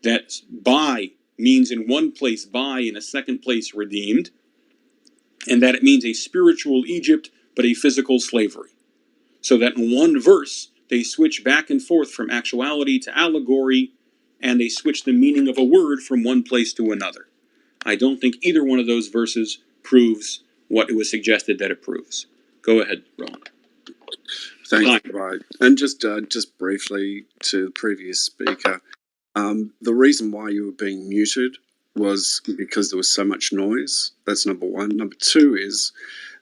that by means in one place by, in a second place redeemed, and that it means a spiritual Egypt, but a physical slavery. So that in one verse, they switch back and forth from actuality to allegory, and they switch the meaning of a word from one place to another. I don't think either one of those verses proves what it was suggested that it proves. Go ahead, Ron. Thank you, Rabbi. And just briefly to the previous speaker, the reason why you were being muted was because there was so much noise. That's number one. Number two is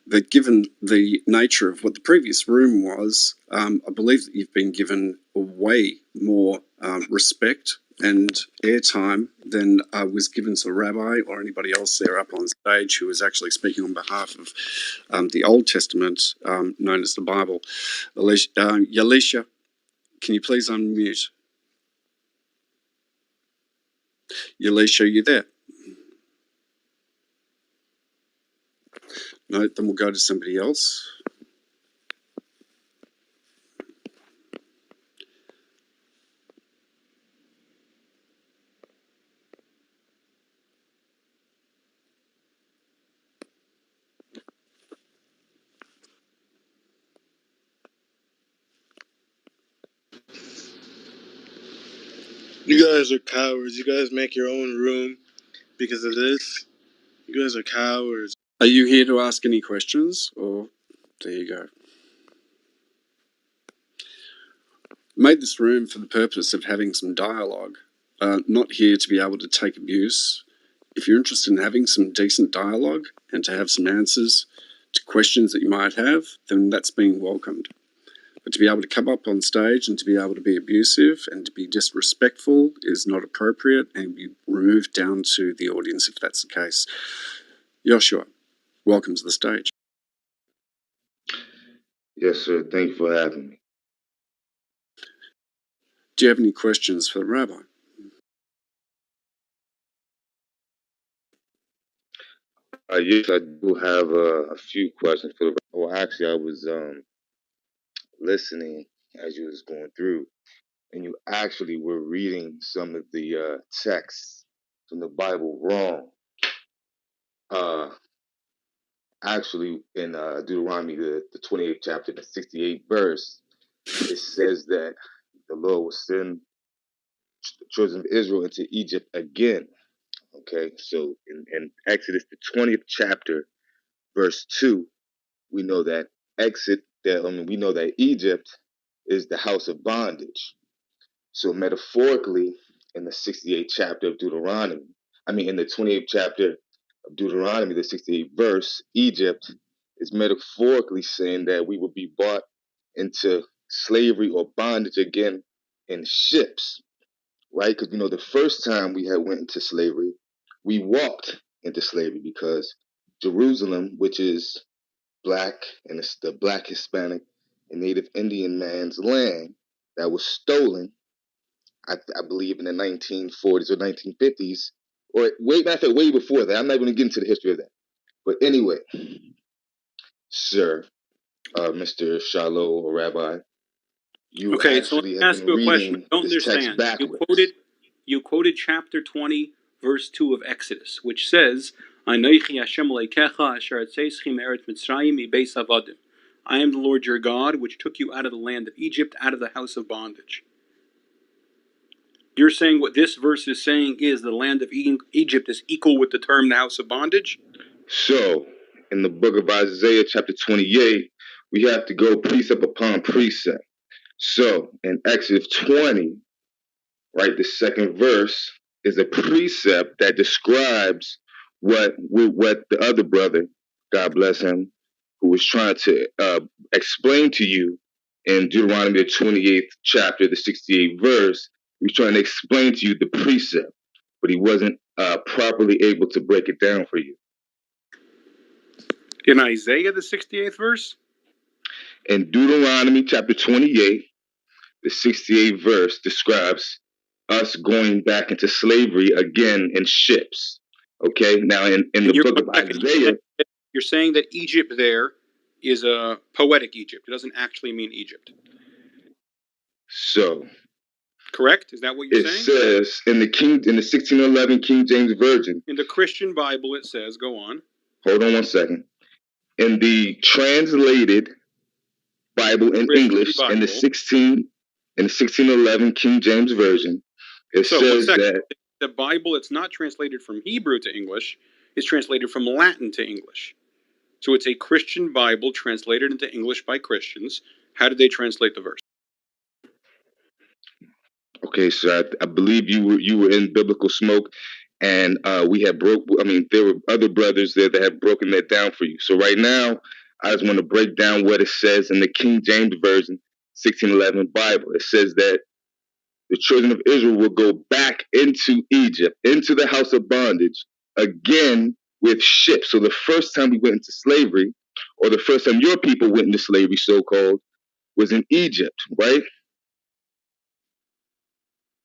that given the nature of what the previous room was, I believe that you've been given way more respect and airtime than was given to the rabbi or anybody else there up on stage who was actually speaking on behalf of the Old Testament, known as the Bible. Yalisha, can you please unmute? Yalisha, are you there? No, then we'll go to somebody else. You guys are cowards. You guys make your own room because of this. You guys are cowards. Are you here to ask any questions, or there you go? Made this room for the purpose of having some dialogue, not here to be able to take abuse. If you're interested in having some decent dialogue and to have some answers to questions that you might have, then that's being welcomed. But to be able to come up on stage and to be able to be abusive and to be disrespectful is not appropriate and be removed down to the audience if that's the case. Joshua, welcome to the stage. Yes, sir. Thank you for having me. Do you have any questions for the rabbi? Yes, I do have a few questions for the. Well, actually, I was listening as you was going through, and you actually were reading some of the texts from the Bible wrong. Actually, in Deuteronomy, the 28th chapter, the 68th verse, it says that the Lord will send the children of Israel into Egypt again. Okay, so in Exodus, the 20th chapter, verse 2, we know that we know that Egypt is the house of bondage. So metaphorically, in the 68th chapter of Deuteronomy, in the 28th chapter of Deuteronomy, the 68th verse, Egypt is metaphorically saying that we will be brought into slavery or bondage again in ships, right? Because the first time we had went into slavery, we walked into slavery because Jerusalem, which is Black, and it's the Black, Hispanic, and Native Indian man's land that was stolen, I believe, in the 1940s or 1950s, or way before that. I'm not going to get into the history of that. But anyway, sir, Mr. Shiloh or Rabbi, you actually have been reading this text backwards. You quoted chapter 20, verse 2 of Exodus, which says, "Anochi Hashem Elokecha asher atzeischi me'eretz Mitzrayim mibeis avadim." I am the Lord your God, which took you out of the land of Egypt, out of the house of bondage. You're saying what this verse is saying is the land of Egypt is equal with the term the house of bondage? So, in the book of Isaiah, chapter 28, we have to go precept upon precept. So, in Exodus 20, right, the second verse is a precept that describes what the other brother, God bless him, who was trying to explain to you in Deuteronomy, the 28th chapter, the 68th verse. He was trying to explain to you the precept, but he wasn't properly able to break it down for you. In Isaiah, the 68th verse? In Deuteronomy chapter 28, the 68th verse describes us going back into slavery again in ships. Okay, now in the book of Isaiah, you're saying that Egypt there is a poetic Egypt. It doesn't actually mean Egypt. So, Correct? Is that what you're It saying? says in the 1611 King James Version. In the Christian Bible, it says, go on. Hold on one second. In the translated Bible in Christian English, Bible. in the 1611 King James Version, it says that the Bible, it's not translated from Hebrew to English, it's translated from Latin to English. So it's a Christian Bible translated into English by Christians. How did they translate the verse? Okay, so I believe you were in Biblical Smoke, and we had there were other brothers there that had broken that down for you. So right now, I just want to break down what it says in the King James Version, 1611 Bible. It says that the children of Israel will go back into Egypt, into the house of bondage, again with ships. So the first time we went into slavery, or the first time your people went into slavery, so-called, was in Egypt, right?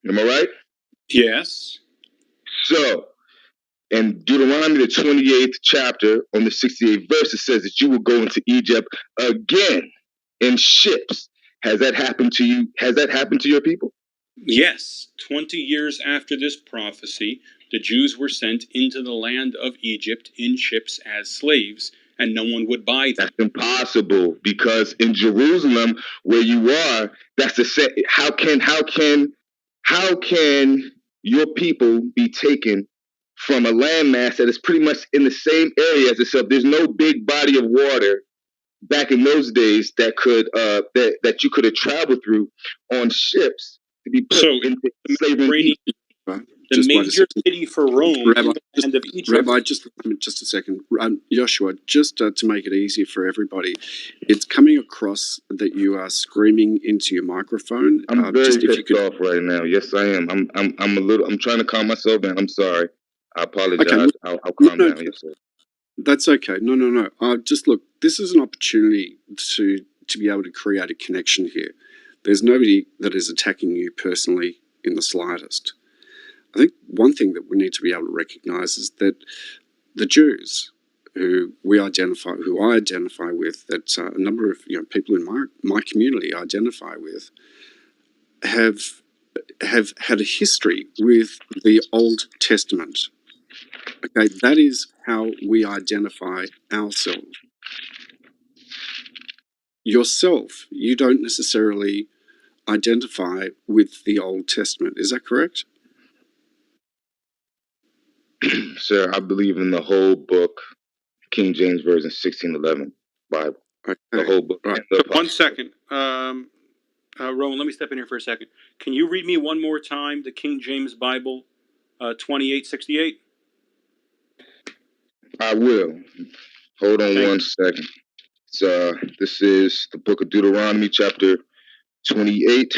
Am I right? Yes. So, in Deuteronomy, the 28th chapter, on the 68th verse, it says that you will go into Egypt again in ships. Has that happened to you? Has that happened to your people? Yes. 20 years after this prophecy, the Jews were sent into the land of Egypt in ships as slaves, and no one would buy them. That's impossible, because in Jerusalem, where you are, that's the same. How can your people be taken from a landmass that is pretty much in the same area as itself? There's no big body of water back in those days that could that you could have traveled through on ships to be put into slavery. The major city for Rome, Rabbi, in the land of Egypt. Rabbi, just a second. Joshua, just to make it easier for everybody, it's coming across that you are screaming into your microphone. I'm very pissed off right now. Yes, I am. I'm trying to calm myself down. I'm sorry. I apologize. Okay, I'll calm down. Yes, sir. That's okay. No. Just look, this is an opportunity to be able to create a connection here. There's nobody that is attacking you personally in the slightest. I think one thing that we need to be able to recognize is that the Jews, who I identify with, that a number of people in my community identify with, have had a history with the Old Testament. Okay, that is how we identify ourselves. Yourself, you don't necessarily identify with the Old Testament. Is that correct? Sir, I believe in the whole book, King James Version 1611 Bible. Okay. The whole book. Right. 1 second. Rowan, let me step in here for a second. Can you read me one more time the King James Bible 2868? I will. Hold on one second. This is the book of Deuteronomy, chapter 28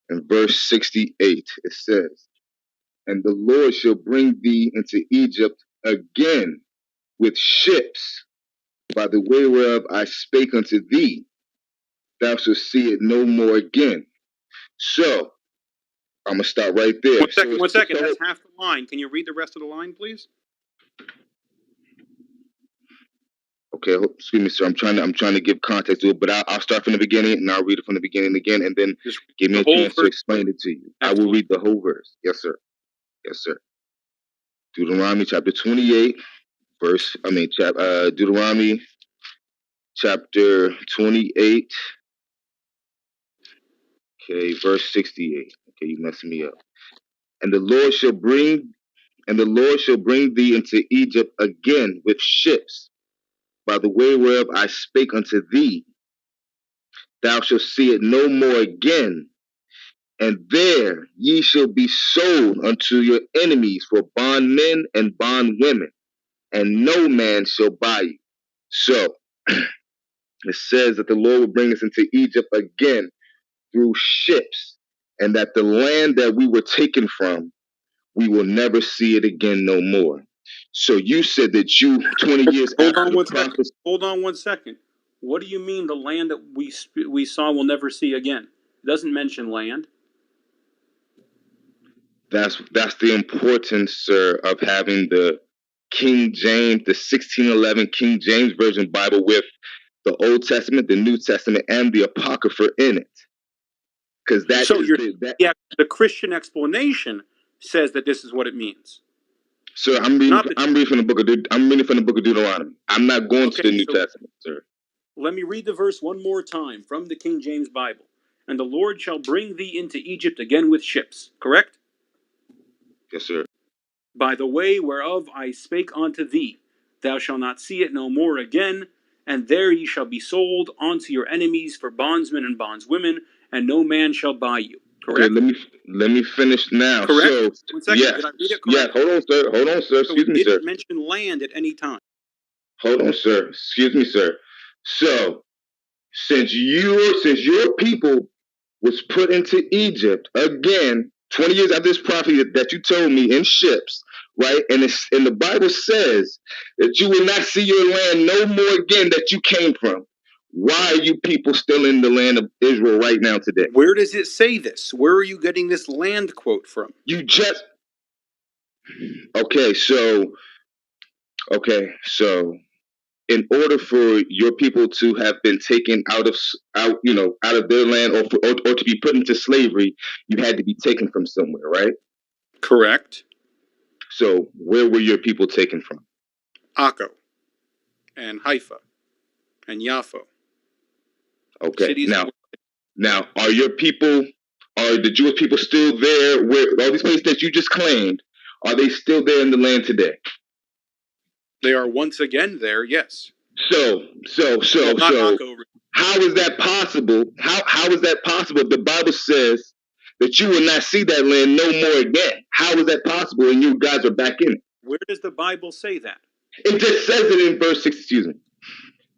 and verse 68. It says, "And the Lord shall bring thee into Egypt again with ships, by the way whereof I spake unto thee. Thou shalt see it no more again." So, I'm going to stop right there. One second. That's half the line. Can you read the rest of the line, please? Okay, excuse me, sir. I'm trying to give context to it, but I'll start from the beginning and I'll read it from the beginning again, and then give me a chance to explain it to you. Excellent. I will read the whole verse. Yes, sir. Yes, sir. Deuteronomy chapter 28, Deuteronomy chapter 28. Okay, verse 68. Okay, you messing me up. And the Lord shall bring thee into Egypt again with ships, by the way whereof I spake unto thee. Thou shalt see it no more again. And there ye shall be sold unto your enemies for bondmen and bondwomen, and no man shall buy you. So, it says that the Lord will bring us into Egypt again through ships, and that the land that we were taken from, we will never see it again no more. So you said that you, 20 years after the prophecy... Hold on 1 second. What do you mean the land that we saw we'll never see again? It doesn't mention land. That's the importance, sir, of having the King James, the 1611 King James Version Bible with the Old Testament, the New Testament, and the Apocrypha in it. because that So is the Christian explanation says that this is what it means. Sir, I'm reading from the book of Deuteronomy. I'm not going to the New Testament, sir. Let me read the verse one more time from the King James Bible. And the Lord shall bring thee into Egypt again with ships. Correct? Yes, sir. By the way whereof I spake unto thee, thou shalt not see it no more again, and there ye shall be sold unto your enemies for bondsmen and bondswomen, and no man shall buy you. Correct? Okay, let me finish now. Correct? So, 1 second, yes, did I read it yes. correctly? Hold on, sir. So Excuse me, it sir. didn't mention land at any time. Hold on, sir. Excuse me, sir. So, since your people was put into Egypt again, 20 years after this prophecy that you told me, in ships, right? And the Bible says that you will not see your land no more again that you came from. Why are you people still in the land of Israel right now today? Where does it say this? Where are you getting this land quote from? You just okay. So in order for your people to have been taken out of their land, or to be put into slavery, you had to be taken from somewhere, right? Correct. So where were your people taken from? Akko and Haifa and Yaffo. Okay. Cities Now, are the Jewish people still there? Where all these places that you just claimed, are they still there in the land today? They are once again there, yes. So, not Akko. how is that possible? How is that possible? The Bible says that you will not see that land no more again. How is that possible? And you guys are back in it. Where does the Bible say that? It just says it in verse 6. Excuse me.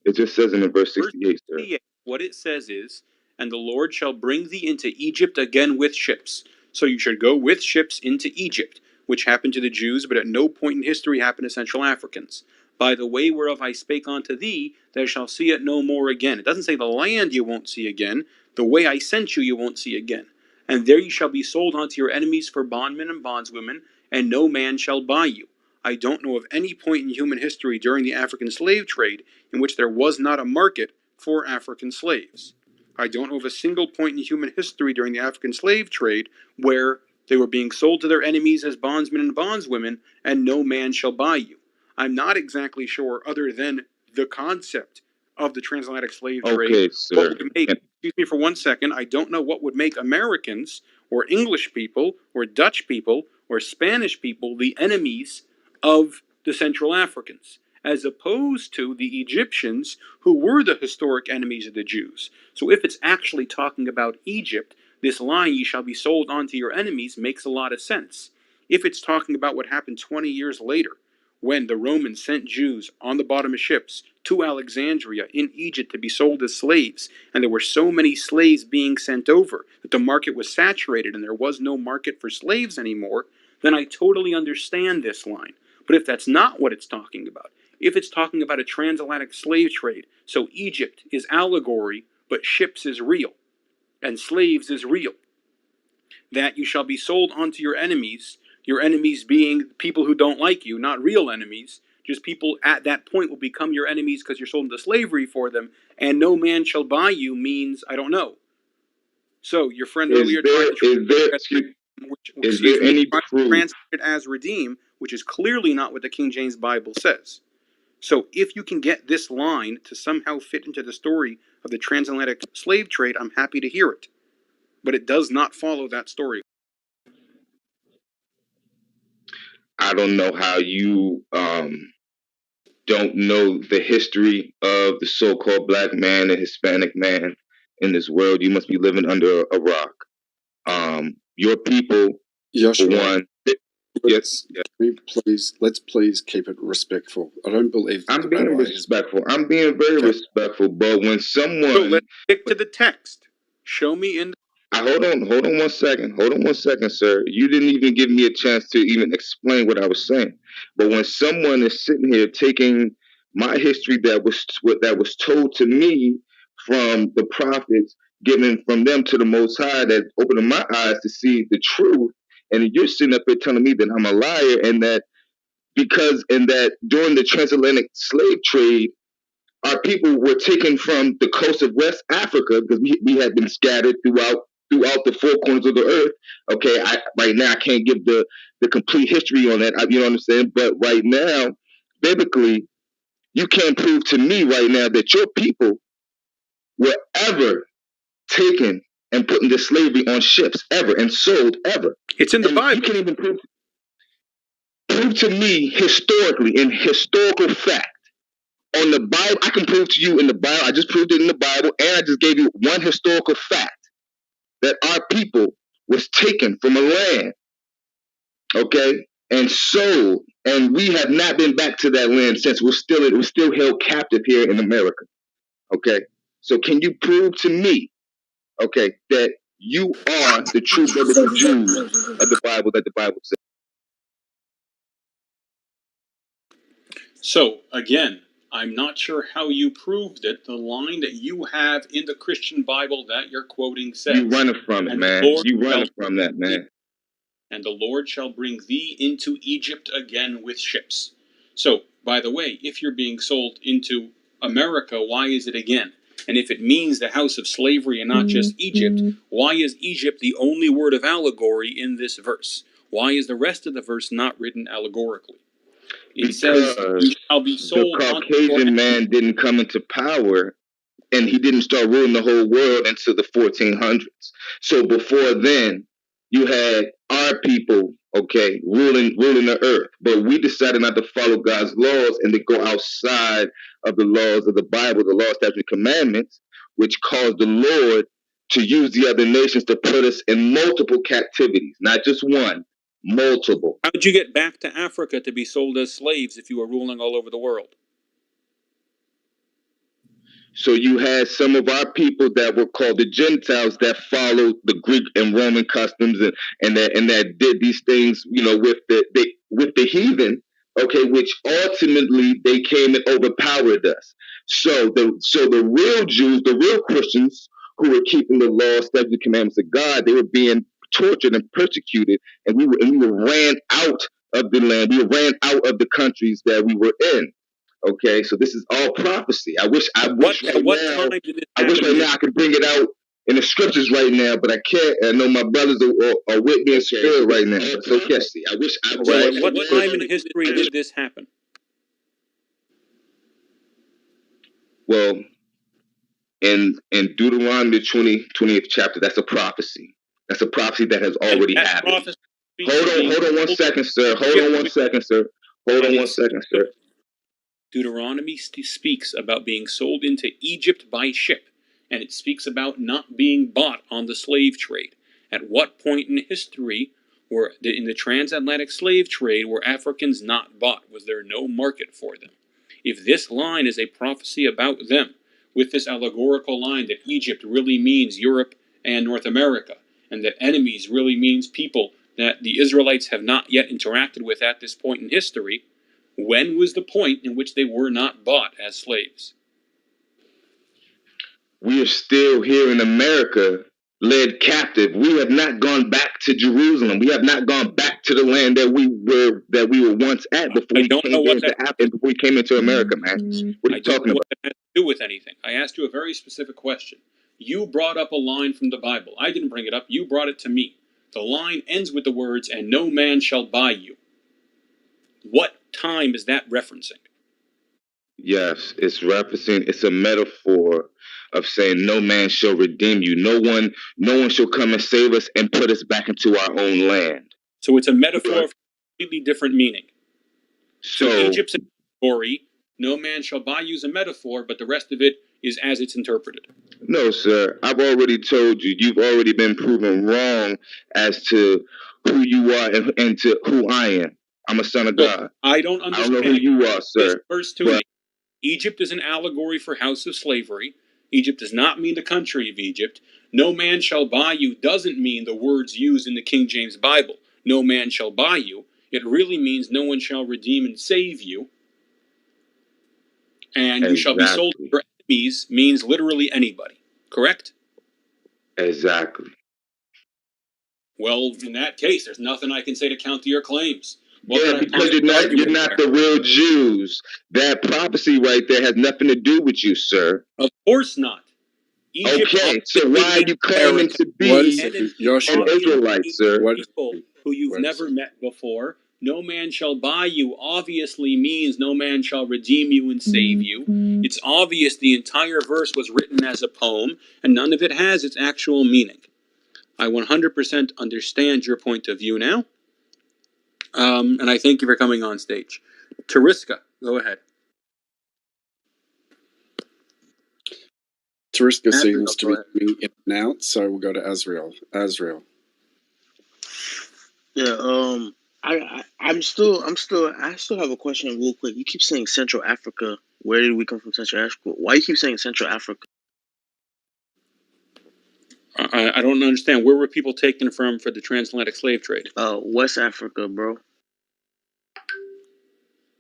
It just says it in verse 68, sir. What it says is, and the Lord shall bring thee into Egypt again with ships. So you should go with ships into Egypt, which happened to the Jews, but at no point in history happened to Central Africans. By the way whereof I spake unto thee, thou shalt see it no more again. It doesn't say the land you won't see again. The way I sent you, you won't see again. And there you shall be sold unto your enemies for bondmen and bondswomen, and no man shall buy you. I don't know of any point in human history during the African slave trade in which there was not a market for African slaves. I don't know of a single point in human history during the African slave trade where they were being sold to their enemies as bondsmen and bondswomen, and no man shall buy you. I'm not exactly sure, other than the concept of the transatlantic slave trade, okay, sir. what would make, excuse me for 1 second, I don't know what would make Americans or English people or Dutch people or Spanish people the enemies of the Central Africans, as opposed to the Egyptians, who were the historic enemies of the Jews. So if it's actually talking about Egypt, this line, ye shall be sold unto your enemies, makes a lot of sense. If it's talking about what happened 20 years later, when the Romans sent Jews on the bottom of ships to Alexandria in Egypt to be sold as slaves, and there were so many slaves being sent over that the market was saturated and there was no market for slaves anymore, then I totally understand this line. But if that's not what it's talking about, if it's talking about a transatlantic slave trade, so Egypt is allegory, but ships is real, and slaves is real, that you shall be sold unto your enemies being people who don't like you, not real enemies, just people at that point will become your enemies because you're sold into slavery for them, and no man shall buy you means, I don't know. So your friend earlier tried to translate it as redeem, which is clearly not what the King James Bible says. So if you can get this line to somehow fit into the story of the transatlantic slave trade, I'm happy to hear it. But it does not follow that story. I don't know how you don't know the history of the so-called black man and Hispanic man in this world. You must be living under a rock. Your people, Joshua, for one. Yes. Let's please keep it respectful. I don't believe I'm being respectful. I'm being very respectful. But when someone, so let's stick to the text. Show me in. Hold on 1 second. Hold on 1 second, sir. You didn't even give me a chance to even explain what I was saying. But when someone is sitting here taking my history that was told to me from the prophets, given from them to the Most High, that opened my eyes to see the truth, and you're sitting up here telling me that I'm a liar, and that during the transatlantic slave trade, our people were taken from the coast of West Africa because we had been scattered throughout throughout the four corners of the earth. Okay, right now I can't give the complete history on that. You know what I'm saying? But right now, biblically, you can't prove to me right now that your people were ever taken and put into slavery on ships ever and sold ever. It's in the Bible. You can't even prove to me historically, in historical fact, on the Bible. I can prove to you in the Bible. I just proved it in the Bible, and I just gave you one historical fact that our people was taken from a land, okay, and sold, and we have not been back to that land since. We're still held captive here in America, okay. So can you prove to me, okay, that you are the true biblical Jews of the Bible that the Bible says? So, again, I'm not sure how you proved it. The line that you have in the Christian Bible that you're quoting says, you running from it, man. You running from that, man. And the Lord shall bring thee into Egypt again with ships. So, by the way, if you're being sold into America, why is it again? And if it means the house of slavery and not just Egypt, why is Egypt the only word of allegory in this verse? Why is the rest of the verse not written allegorically? It says, you shall be sold. The Caucasian man didn't come into power, and he didn't start ruling the whole world until the 1400s. So before then, you had our people, okay, ruling the earth. But we decided not to follow God's laws and to go outside of the laws of the Bible, the law, statutes, and commandments, which caused the Lord to use the other nations to put us in multiple captivities, not just one, multiple. How did you get back to Africa to be sold as slaves if you were ruling all over the world? So you had some of our people that were called the Gentiles that followed the Greek and Roman customs and that did these things, you know, with the heathen, okay, which ultimately they came and overpowered us. So the real Jews, the real Christians who were keeping the law, statutes, and commandments of God, they were being tortured and persecuted, and we were ran out of the land. We were ran out of the countries that we were in. Okay, so this is all prophecy. I wish right now I could bring it out in the scriptures right now, but I can't. I know my brothers are with me in spirit right now. It's okay. What time in history did this happen? Well, in Deuteronomy 20th chapter, that's a prophecy. That's a prophecy that has already happened. Hold on 1 second, sir. Hold on 1 second, sir. Deuteronomy speaks about being sold into Egypt by ship, and it speaks about not being bought on the slave trade. At what point in history, in the transatlantic slave trade, were Africans not bought? Was there no market for them? If this line is a prophecy about them, with this allegorical line that Egypt really means Europe and North America, and that enemies really means people that the Israelites have not yet interacted with at this point in history, when was the point in which they were not bought as slaves? We are still here in America, led captive. We have not gone back to Jerusalem. We have not gone back to the land that we were once at before we came into America, man. What are you talking about? What that has to do with anything. I asked you a very specific question. You brought up a line from the Bible. I didn't bring it up. You brought it to me. The line ends with the words, "And no man shall buy you." What time is that referencing? Yes, it's referencing. It's a metaphor of saying no man shall redeem you. No one shall come and save us and put us back into our own land. So it's a metaphor of a completely different meaning. So Egypt's a story. No man shall buy you is a metaphor, but the rest of it is as it's interpreted. No, sir. I've already told you. You've already been proven wrong as to who you are and to who I am. I'm a son of God. I don't understand. I don't know who you are, sir. Verse 2. Egypt is an allegory for house of slavery. Egypt does not mean the country of Egypt. No man shall buy you doesn't mean the words used in the King James Bible. No man shall buy you. It really means no one shall redeem and save you. And you shall be sold to your enemies means literally anybody. Correct? Exactly. Well, in that case, there's nothing I can say to counter your claims. Yeah, because you're not the real Jews. That prophecy right there has nothing to do with you, sir. Of course not. Egypt Okay, so why are you claiming to be an Israelite, sir? people who you've never met before. No man shall buy you obviously means no man shall redeem you and save you. It's obvious the entire verse was written as a poem, and none of it has its actual meaning. I 100% understand your point of view now, and I thank you for coming on stage. Tariska, go ahead. Tariska seems to be coming in and out, so we'll go to Azrael. Yeah, I still have a question real quick. You keep saying Central Africa. Where did we come from, Central Africa? Why you keep saying Central Africa? I don't understand. Where were people taken from for the transatlantic slave trade? West Africa, bro.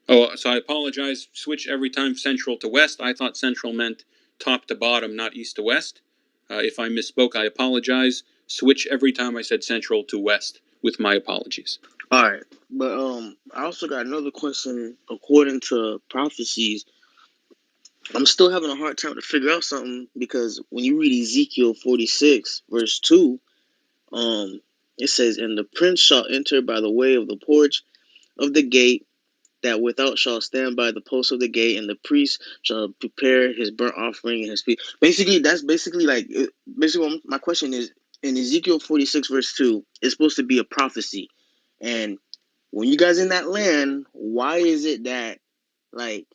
Oh, so I apologize. Switch every time central to west. I thought central meant top to bottom, not east to west. If I misspoke, I apologize. Switch every time I said central to west, with my apologies. All right, but I also got another question. According to prophecies, I'm still having a hard time to figure out something, because when you read Ezekiel 46 verse 2, it says, "And the prince shall enter by the way of the porch of the gate that without shall stand by the post of the gate, and the priest shall prepare his burnt offering and his feast." Basically, that's basically what my question is. In Ezekiel 46 verse 2, it's supposed to be a prophecy, and when you guys in that land, why is it that, like,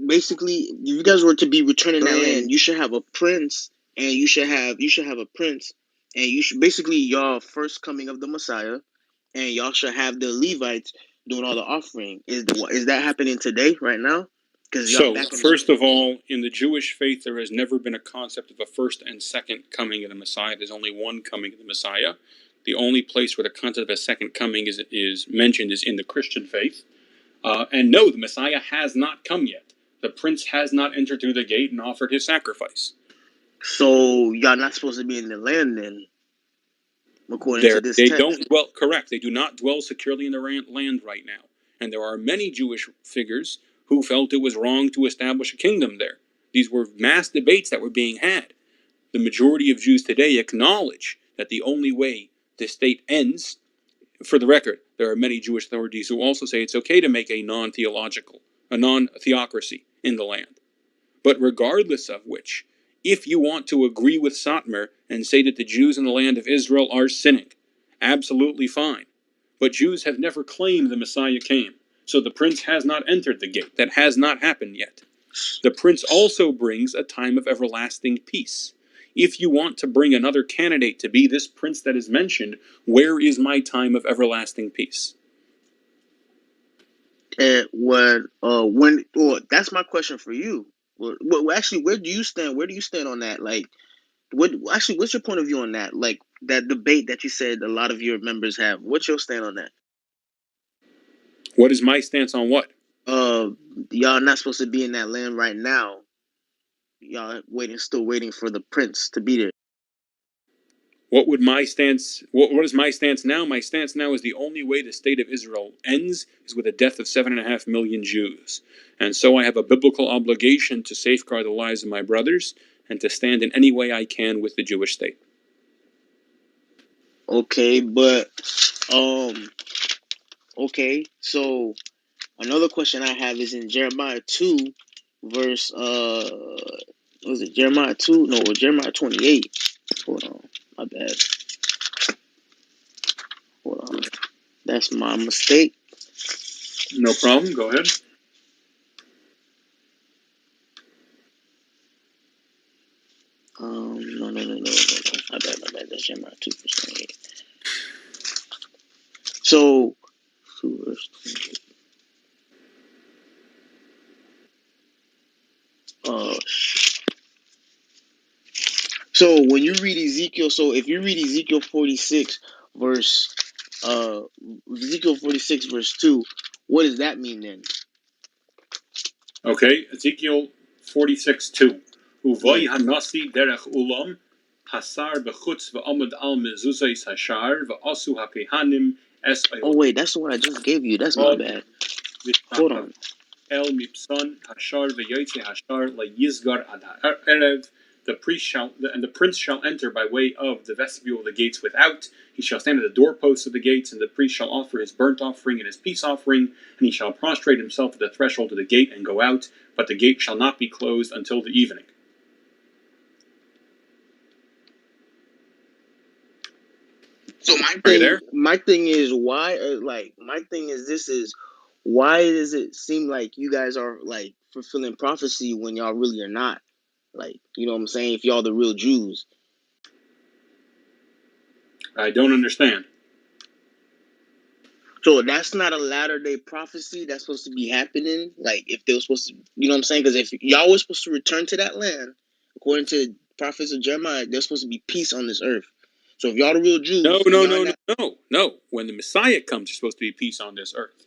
basically, if you guys were to be returning that land, you should have a prince, and you should have a prince, and you should basically y'all first coming of the Messiah, and y'all should have the Levites doing all the offering. Is that happening today, right now? So, first of all, in the Jewish faith, there has never been a concept of a first and second coming of the Messiah. There's only one coming of the Messiah. The only place where the concept of a second coming is mentioned is in the Christian faith. And no, the Messiah has not come yet. The prince has not entered through the gate and offered his sacrifice. So y'all not supposed to be in the land then, according to this text. Correct. They do not dwell securely in the land right now. And there are many Jewish figures who felt it was wrong to establish a kingdom there. These were mass debates that were being had. The majority of Jews today acknowledge that the only way the state ends, for the record, there are many Jewish authorities who also say it's okay to make a non-theocracy in the land. But regardless of which, if you want to agree with Satmar and say that the Jews in the land of Israel are sinning, absolutely fine. But Jews have never claimed the Messiah came, so the prince has not entered the gate. That has not happened yet. The prince also brings a time of everlasting peace. If you want to bring another candidate to be this prince that is mentioned, where is my time of everlasting peace? That's my question for you. Well, actually, where do you stand? Where do you stand on that? Like, what's your point of view on that? Like, that debate that you said a lot of your members have. What's your stand on that? What is my stance on what? Y'all not supposed to be in that land right now. Y'all still waiting for the prince to be there. What would my stance? What is my stance now? My stance now is the only way the state of Israel ends is with the death of 7.5 million Jews, and so I have a biblical obligation to safeguard the lives of my brothers and to stand in any way I can with the Jewish state. Okay, but okay. So another question I have is in Jeremiah 2, verse was it Jeremiah 2? No, Jeremiah 28. Hold on, my bad. Hold on, that's my mistake. No problem. Go ahead. No. My bad. That's Jeremiah 2, verse 28. So, 2 verse 28. So when you read Ezekiel, if you read Ezekiel 46 verse 2, what does that mean then? Okay, Ezekiel 46:2. Uvay hanasi derech ulam hasar bechutz ve'amud al mezuzos hashar ve'asu hakehanim es. Oh wait, that's the one I just gave you. That's my bad. Hold on. El mipson hashar ve'yotze hashar leyizgar ad erev the prince shall enter by way of the vestibule of the gates without. He shall stand at the doorposts of the gates, and the priest shall offer his burnt offering and his peace offering, and he shall prostrate himself at the threshold of the gate and go out, but the gate shall not be closed until the evening. So my thing is why, why does it seem like you guys are like fulfilling prophecy when y'all really are not? Like, you know what I'm saying? If y'all the real Jews. I don't understand. So that's not a latter-day prophecy that's supposed to be happening? Like, if they were supposed to, you know what I'm saying? Because if y'all were supposed to return to that land, according to the prophets of Jeremiah, there's supposed to be peace on this earth. So if y'all the real Jews... No. When the Messiah comes, there's supposed to be peace on this earth.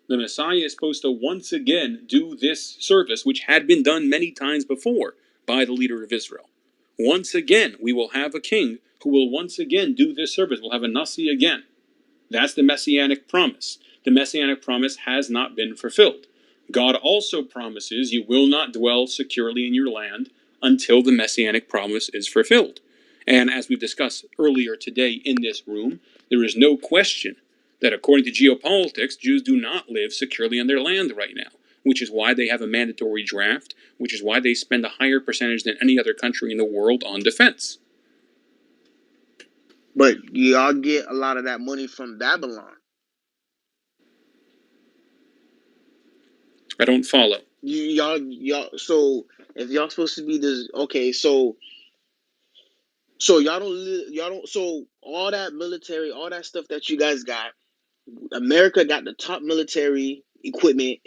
The Messiah is supposed to once again do this service, which had been done many times before by the leader of Israel. Once again, we will have a king who will once again do this service. We'll have a Nasi again. That's the Messianic promise. The Messianic promise has not been fulfilled. God also promises you will not dwell securely in your land until the Messianic promise is fulfilled. And as we've discussed earlier today in this room, there is no question that according to geopolitics, Jews do not live securely in their land right now, which is why they have a mandatory draft, which is why they spend a higher percentage than any other country in the world on defense. But y'all get a lot of that money from Babylon. I don't follow. Y'all. So if y'all supposed to be this, okay. So y'all don't. So all that military, all that stuff that you guys got, America got the top military equipment